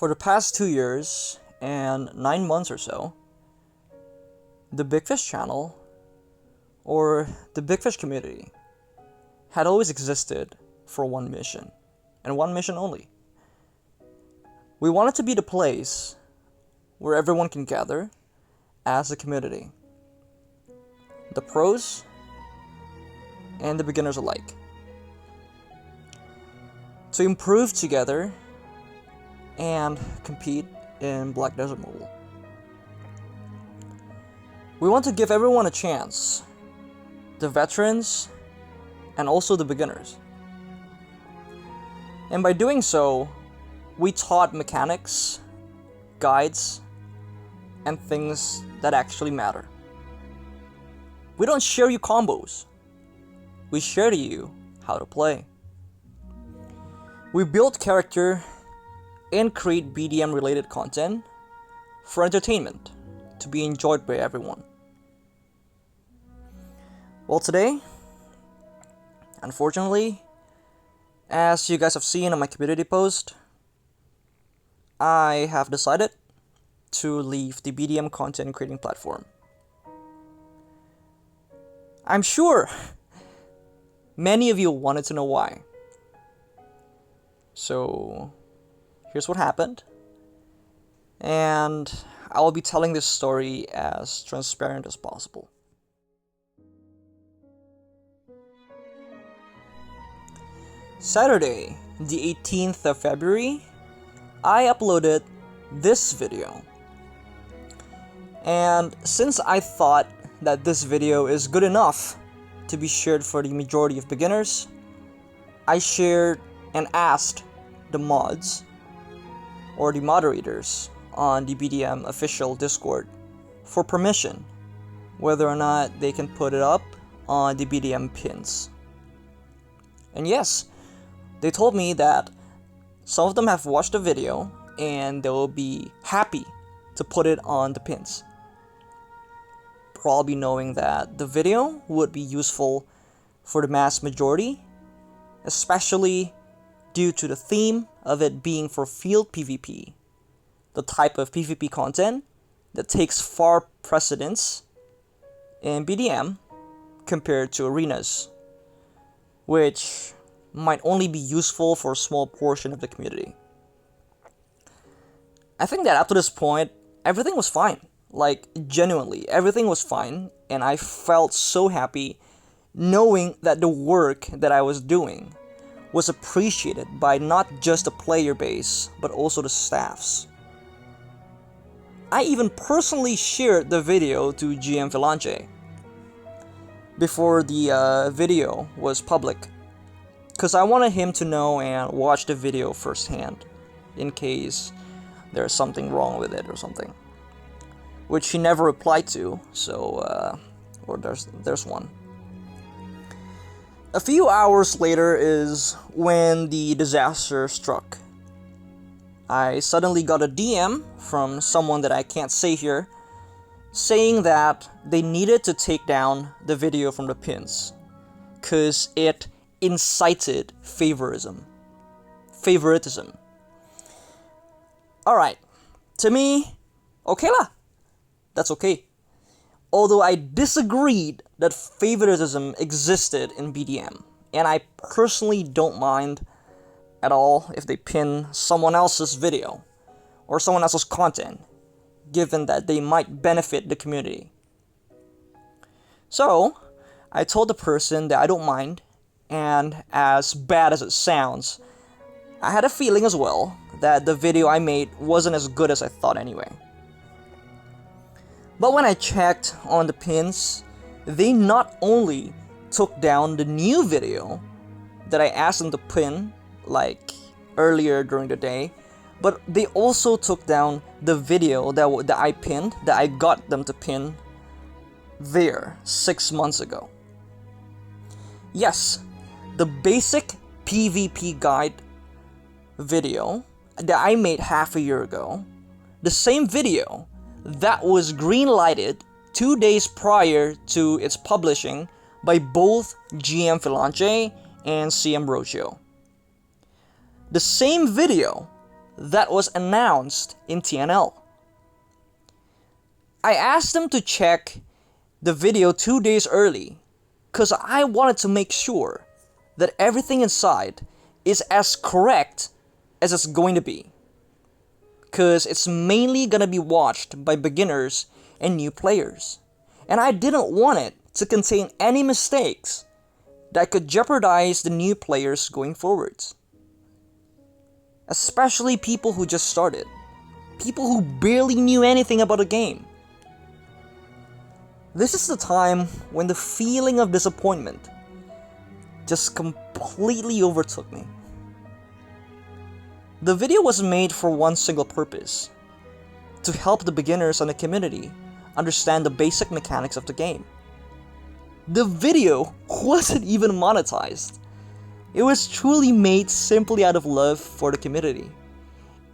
For the past 2 years and 9 months or so, the Big Fish channel, or the Big Fish community, had always existed for one mission, and one mission only. We wanted to be the place where everyone can gather as a community. The pros and the beginners alike. To improve together and compete in Black Desert Mobile. We want to give everyone a chance, the veterans and also the beginners. And by doing so, we taught mechanics, guides, and things that actually matter. We don't share you combos. We share to you how to play. We build character and create BDM related content for entertainment to be enjoyed by everyone. Well, today, unfortunately, as you guys have seen on my community post, I have decided to leave the BDM content creating platform. I'm sure many of you wanted to know why. So, here's what happened. And I will be telling this story as transparent as possible. Saturday, the 18th of February, I uploaded this video. And since I thought that this video is good enough to be shared for the majority of beginners, I shared and asked the mods or the moderators on the BDM official Discord for permission whether or not they can put it up on the BDM pins. And yes, they told me that some of them have watched the video and they will be happy to put it on the pins. Probably knowing that the video would be useful for the mass majority, especially due to the theme of it being for field PvP, the type of PvP content that takes far precedence in BDM compared to arenas, which might only be useful for a small portion of the community. I think that up to this point, everything was fine. Like, genuinely, everything was fine, and I felt so happy knowing that the work that I was doing was appreciated by not just the player base, but also the staffs. I even personally shared the video to GM Vilanche before the video was public, because I wanted him to know and watch the video firsthand, in case there's something wrong with it or something. Which he never replied to, so, or there's one. A few hours later is when the disaster struck. I suddenly got a DM from someone that I can't say here, saying that they needed to take down the video from the pins, cause it incited favoritism. Alright, to me, okay lah. That's okay. Although I disagreed that favoritism existed in BDM, and I personally don't mind at all if they pin someone else's video or someone else's content, given that they might benefit the community. So, I told the person that I don't mind, and as bad as it sounds, I had a feeling as well that the video I made wasn't as good as I thought anyway. But when I checked on the pins, they not only took down the new video that I asked them to pin, like earlier during the day, but they also took down the video that I pinned, that I got them to pin there 6 months ago. Yes, the basic PvP guide video that I made half a year ago, the same video that was green-lighted 2 days prior to its publishing by both GM Vilanche and CM Rocio. The same video that was announced in TNL. I asked them to check the video 2 days early because I wanted to make sure that everything inside is as correct as it's going to be. Because it's mainly going to be watched by beginners and new players. And I didn't want it to contain any mistakes that could jeopardize the new players going forwards. Especially people who just started. People who barely knew anything about the game. This is the time when the feeling of disappointment just completely overtook me. The video was made for one single purpose: to help the beginners and the community understand the basic mechanics of the game. The video wasn't even monetized. It was truly made simply out of love for the community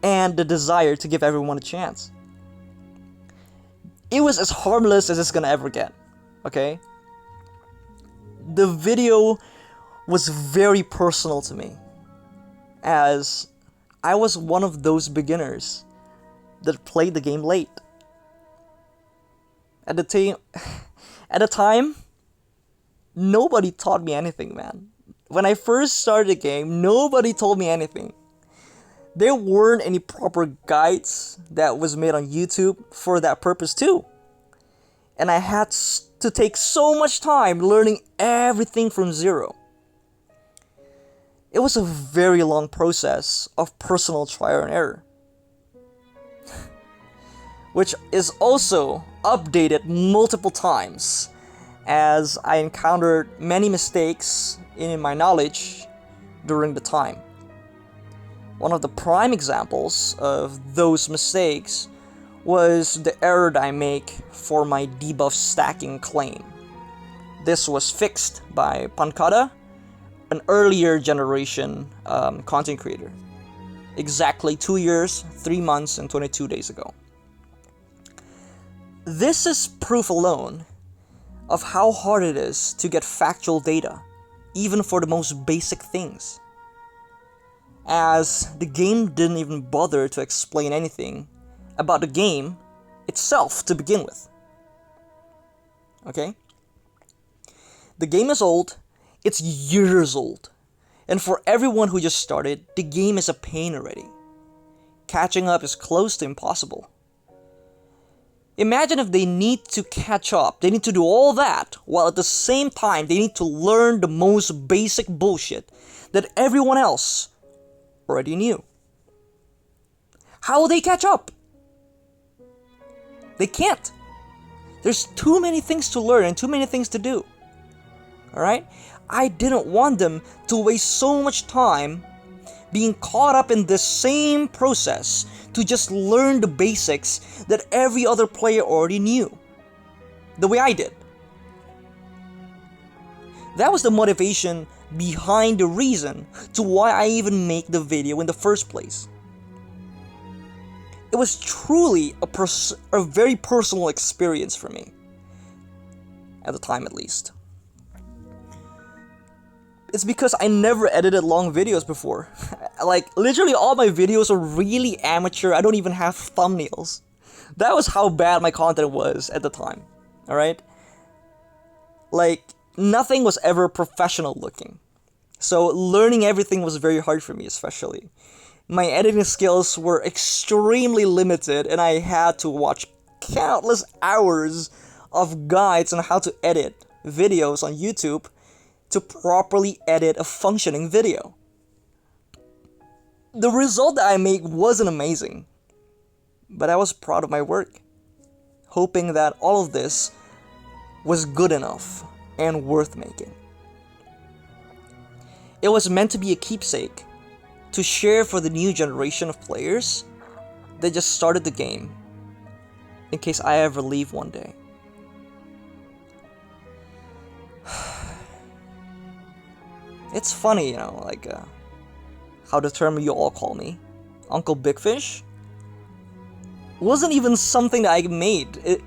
and the desire to give everyone a chance. It was as harmless as it's gonna ever get, okay? The video was very personal to me, as I was one of those beginners that played the game late. At the time, nobody taught me anything, man. When I first started the game, nobody told me anything. There weren't any proper guides that was made on YouTube for that purpose too. And I had to take so much time learning everything from zero. It was a very long process of personal trial and error, which is also updated multiple times as I encountered many mistakes in my knowledge during the time. One of the prime examples of those mistakes was the error that I make for my debuff stacking claim. This was fixed by Pankada, an earlier generation content creator, exactly 2 years, 3 months, and 22 days ago. This is proof alone of how hard it is to get factual data, even for the most basic things, as the game didn't even bother to explain anything about the game itself to begin with. Okay? The game is old, it's years old, and for everyone who just started, the game is a pain already. Catching up is close to impossible. Imagine if they need to catch up, they need to do all that, while at the same time they need to learn the most basic bullshit that everyone else already knew. How will they catch up? They can't. There's too many things to learn and too many things to do. Alright? I didn't want them to waste so much time being caught up in this same process to just learn the basics that every other player already knew, the way I did. That was the motivation behind the reason to why I even make the video in the first place. It was truly a very personal experience for me, at the time at least. It's because I never edited long videos before. Like, literally all my videos are really amateur. I don't even have thumbnails. That was how bad my content was at the time, alright? Like, nothing was ever professional looking. So learning everything was very hard for me, especially. My editing skills were extremely limited, and I had to watch countless hours of guides on how to edit videos on YouTube to properly edit a functioning video. The result that I made wasn't amazing, but I was proud of my work, hoping that all of this was good enough and worth making. It was meant to be a keepsake to share for the new generation of players that just started the game, in case I ever leave one day. It's funny, you know, like how the term you all call me, Uncle Big Fish, wasn't even something that I made. It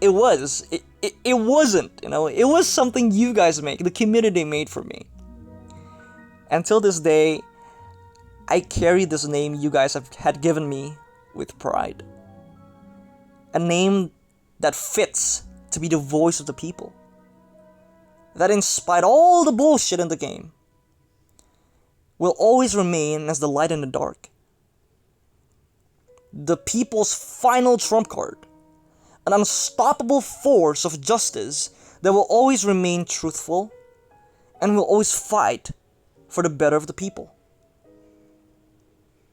wasn't, you know, it was something you guys make, the community made for me. Until this day, I carry this name you guys had given me with pride. A name that fits to be the voice of the people. That in spite all the bullshit in the game, will always remain as the light in the dark. The people's final trump card. An unstoppable force of justice that will always remain truthful and will always fight for the better of the people.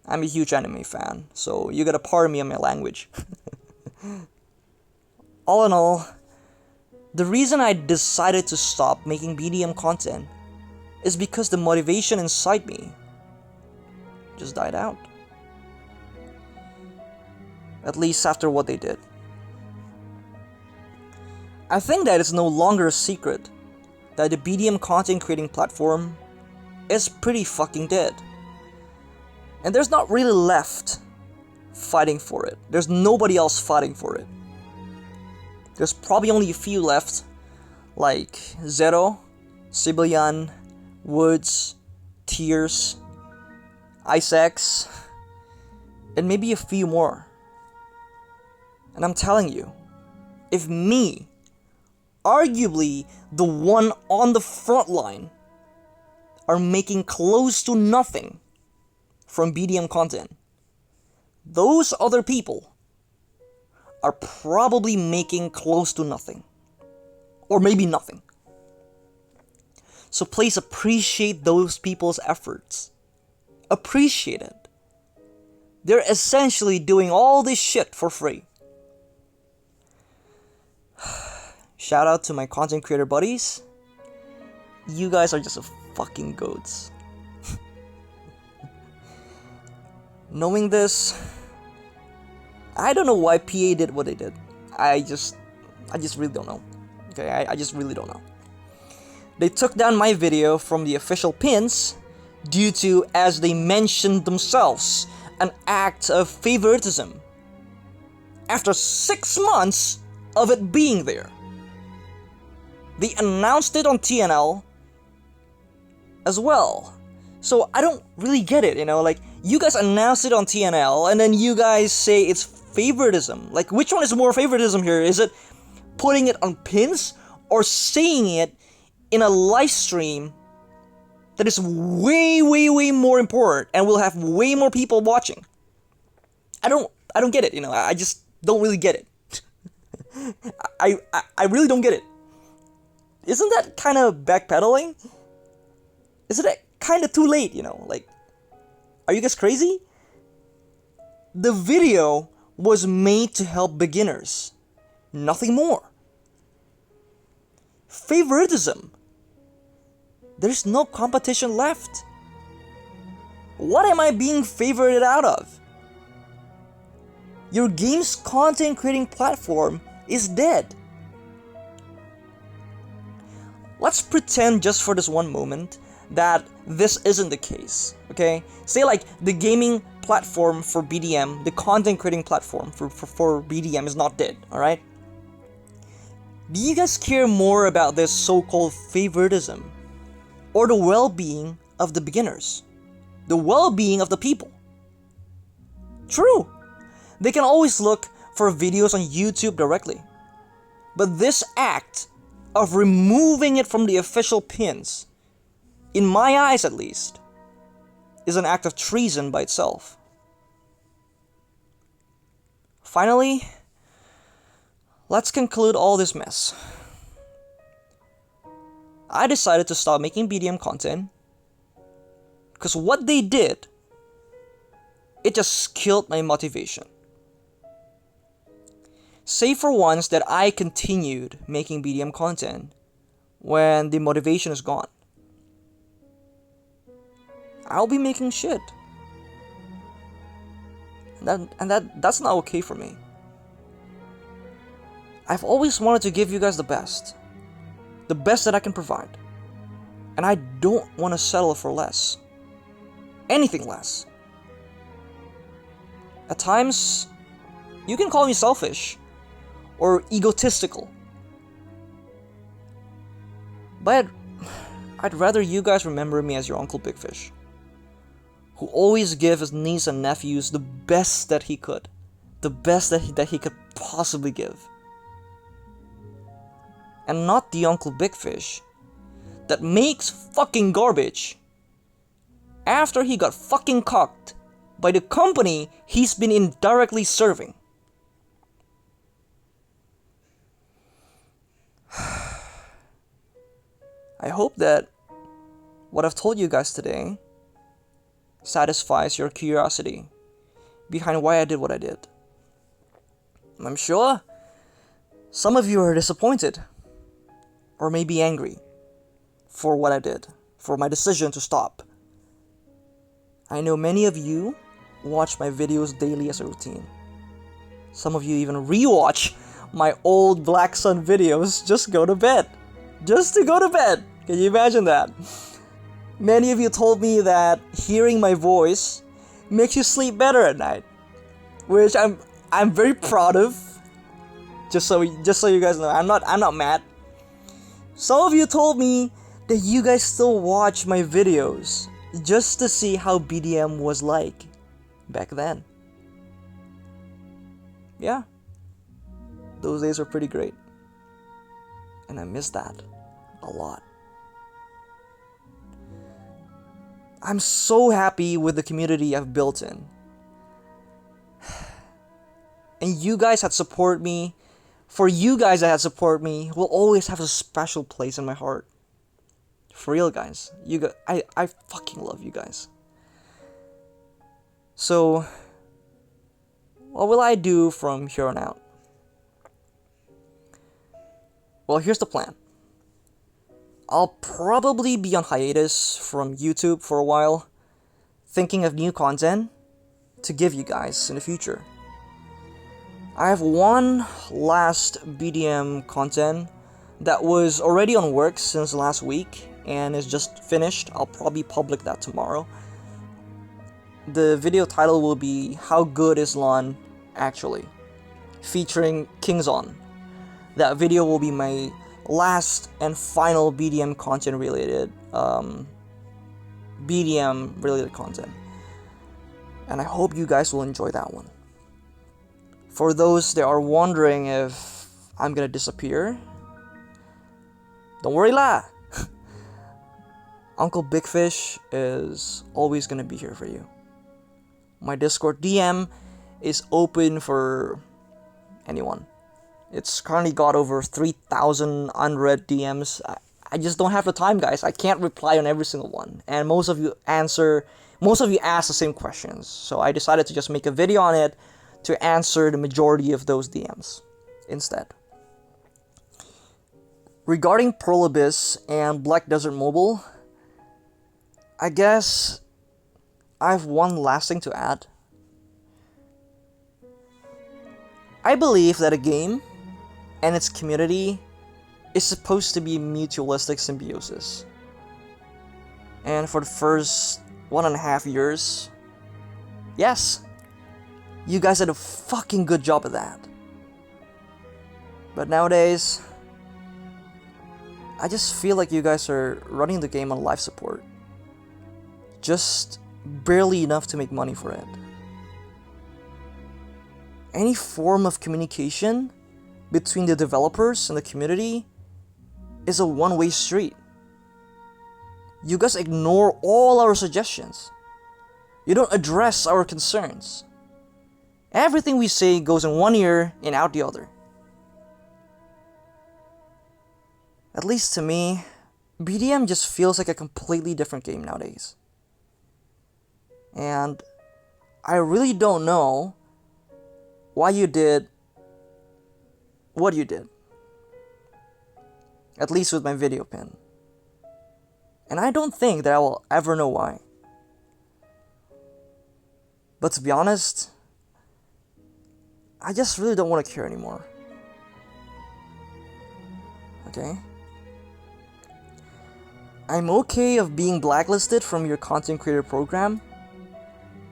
I'm a huge anime fan, so you gotta pardon me on my language. All in all, the reason I decided to stop making BDM content is because the motivation inside me just died out. At least after what they did. I think that it's no longer a secret that the BDM content creating platform is pretty fucking dead. And there's not really left fighting for it. There's nobody else fighting for it. There's probably only a few left, like Zero, Sibillion, Woods, Tears, Isaacs, and maybe a few more. And I'm telling you, if me, arguably the one on the front line, are making close to nothing from BDM content, those other people are probably making close to nothing. Or maybe nothing. So please appreciate those people's efforts. Appreciate it. They're essentially doing all this shit for free. Shout out to my content creator buddies. You guys are just a fucking goats. Knowing this, I don't know why PA did what they did. I just really don't know. Okay, I just really don't know. They took down my video from the official pins due to, as they mentioned themselves, an act of favoritism. After 6 months of it being there. They announced it on TNL as well. So I don't really get it, like, you guys announced it on TNL and then you guys say it's favoritism. Like, which one is more favoritism here? Is it putting it on pins or saying it in a live stream that is way, way, way more important and will have way more people watching? I don't get it, I just don't really get it. I really don't get it. Isn't that kind of backpedaling? Isn't that kind of too late, like, are you guys crazy? The video was made to help beginners, nothing more. Favoritism. There's no competition left. What am I being favorited out of? Your game's content creating platform is dead. Let's pretend just for this one moment that this isn't the case, okay? Say like the gaming platform for BDM, the content creating platform for BDM is not dead, alright? Do you guys care more about this so-called favoritism or the well-being of the beginners? The well-being of the people? True, they can always look for videos on YouTube directly. But this act of removing it from the official pins, in my eyes at least, is an act of treason by itself. Finally, let's conclude all this mess. I decided to stop making BDM content because what they did, it just killed my motivation. Say for once that I continued making BDM content when the motivation is gone. I'll be making shit. That's not okay for me. I've always wanted to give you guys the best that I can provide. And I don't want to settle for less. Anything less. At times, you can call me selfish or egotistical. But I'd rather you guys remember me as your Uncle Big Fish, who always gave his niece and nephews the best that he could. The best that he could possibly give. And not the Uncle Big Fish that makes fucking garbage after he got fucking cocked by the company he's been indirectly serving. I hope that what I've told you guys today satisfies your curiosity behind why I did what I did. I'm sure some of you are disappointed or maybe angry for what I did, for my decision to stop. I know many of you watch my videos daily as a routine. Some of you even rewatch my old Black Sun videos just to go to bed. Just to go to bed! Can you imagine that? Many of you told me that hearing my voice makes you sleep better at night, which I'm very proud of. Just so you guys know, I'm not mad. Some of you told me that you guys still watch my videos just to see how BDM was like back then. Yeah, those days were pretty great, and I miss that a lot. I'm so happy with the community I've built in. And you guys that support me, for you guys that support me, will always have a special place in my heart. For real, guys. I fucking love you guys. So, what will I do from here on out? Well, here's the plan. I'll probably be on hiatus from YouTube for a while, thinking of new content to give you guys in the future. I have one last BDM content that was already on work since last week and is just finished. I'll probably publish that tomorrow. The video title will be How Good Is LAN Actually, featuring Kingzon. That video will be my last and final BDM content related content, and I hope you guys will enjoy that one. For those that are wondering if I'm gonna disappear, don't worry lah. Uncle Big Fish is always gonna be here for you. My Discord DM is open for anyone. It's currently got over 3,000 unread DMs. I just don't have the time, guys. I can't reply on every single one. And most of you ask the same questions. So I decided to just make a video on it to answer the majority of those DMs instead. Regarding Pearl Abyss and Black Desert Mobile, I guess I have one last thing to add. I believe that a game and its community is supposed to be mutualistic symbiosis. And for the first 1.5 years, yes, you guys did a fucking good job of that. But nowadays, I just feel like you guys are running the game on life support. Just barely enough to make money for it. Any form of communication between the developers and the community is a one-way street. You guys ignore all our suggestions. You don't address our concerns. Everything we say goes in one ear and out the other. At least to me, BDM just feels like a completely different game nowadays. And I really don't know why you did what you did. At least with my video pin. And I don't think that I will ever know why. But to be honest, I just really don't want to care anymore. Okay? I'm okay of being blacklisted from your content creator program.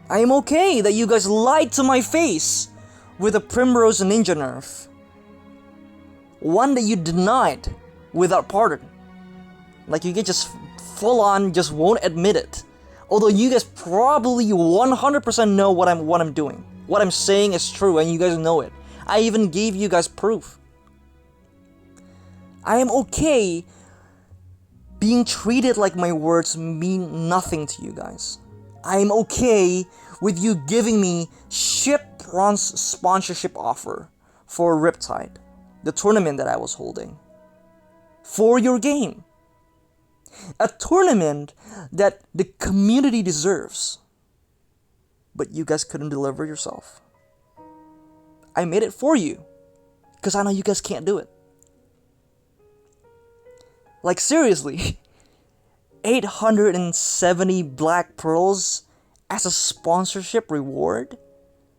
I am okay that you guys lied to my face with a Primrose Ninja nerf. One that you denied without pardon. Like you get just full on, just won't admit it Although you guys probably 100% know what I'm doing. What I'm saying is true and you guys know it. I even gave you guys proof. I am okay being treated like my words mean nothing to you guys. I am okay with you giving me shit bronze sponsorship offer for Riptide, the tournament that I was holding, for your game. A tournament that the community deserves. But you guys couldn't deliver yourself. I made it for you, because I know you guys can't do it. Like seriously, 870 black pearls as a sponsorship reward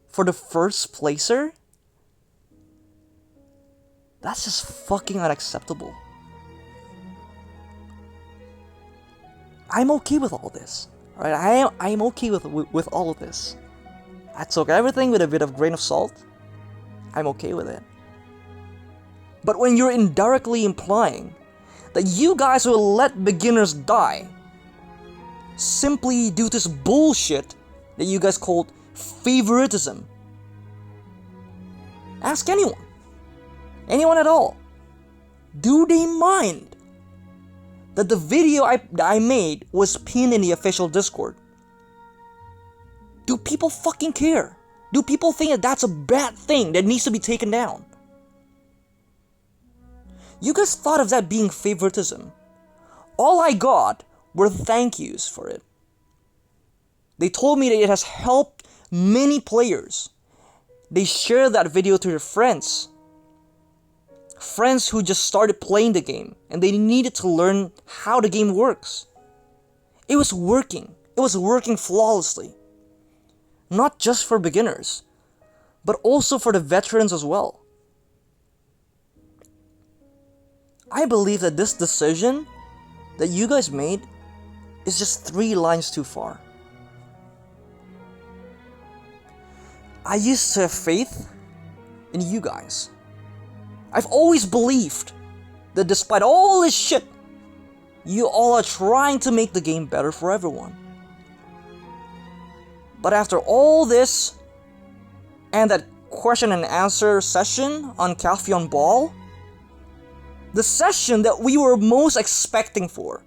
for the first placer? That's just fucking unacceptable. I'm okay with all this, right? I am okay with all of this. I took everything with a bit of grain of salt. I'm okay with it. But when you're indirectly implying that you guys will let beginners die simply due to this bullshit that you guys called favoritism, ask anyone. Anyone at all. Do they mind that the video I made was pinned in the official Discord? Do people fucking care? Do people think that that's a bad thing that needs to be taken down? You guys thought of that being favoritism. All I got were thank yous for it. They told me that it has helped many players. They shared that video to their friends. Friends who just started playing the game and they needed to learn how the game works. It was working. It was working flawlessly. Not just for beginners, but also for the veterans as well. I believe that this decision that you guys made is just 3 lines too far. I used to have faith in you guys. I've always believed that despite all this shit, you all are trying to make the game better for everyone. But after all this, and that question and answer session on Calphion Ball, the session that we were most expecting for,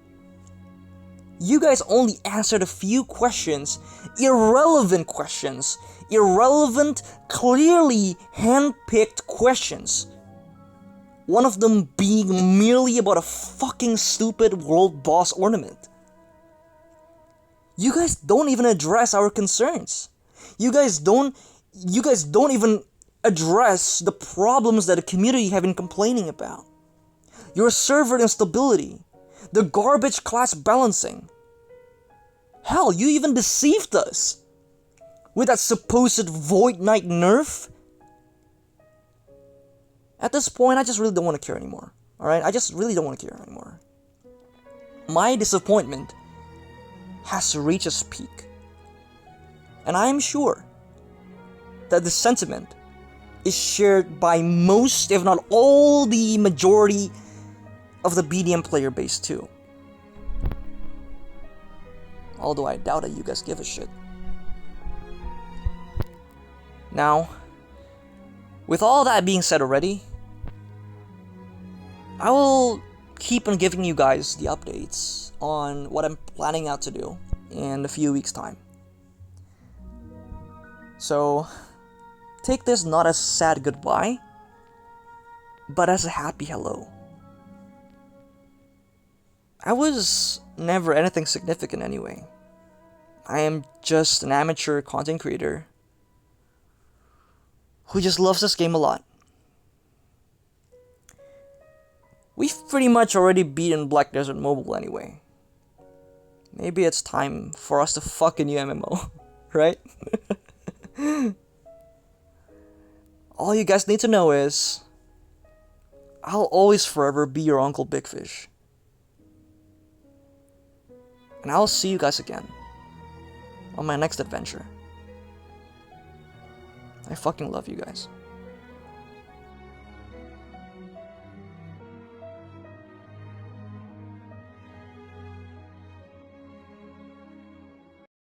you guys only answered a few questions, irrelevant, clearly hand-picked questions. One of them being merely about a fucking stupid world boss ornament. You guys don't even address our concerns. You guys don't even address the problems that the community have been complaining about. Your server instability, the garbage class balancing. Hell, you even deceived us with that supposed Void Knight nerf. At this point, I just really don't want to care anymore. Alright? I just really don't want to care anymore. My disappointment has reached its peak. And I am sure that the sentiment is shared by most, if not all, the majority of the BDM player base too. Although I doubt that you guys give a shit. Now, with all that being said already, I will keep on giving you guys the updates on what I'm planning out to do in a few weeks' time. So, take this not as a sad goodbye, but as a happy hello. I was never anything significant anyway. I am just an amateur content creator who just loves this game a lot. We've pretty much already beaten Black Desert Mobile anyway. Maybe it's time for us to fuck a new MMO, right? All you guys need to know is, I'll always forever be your Uncle Big Fish. And I'll see you guys again on my next adventure. I fucking love you guys.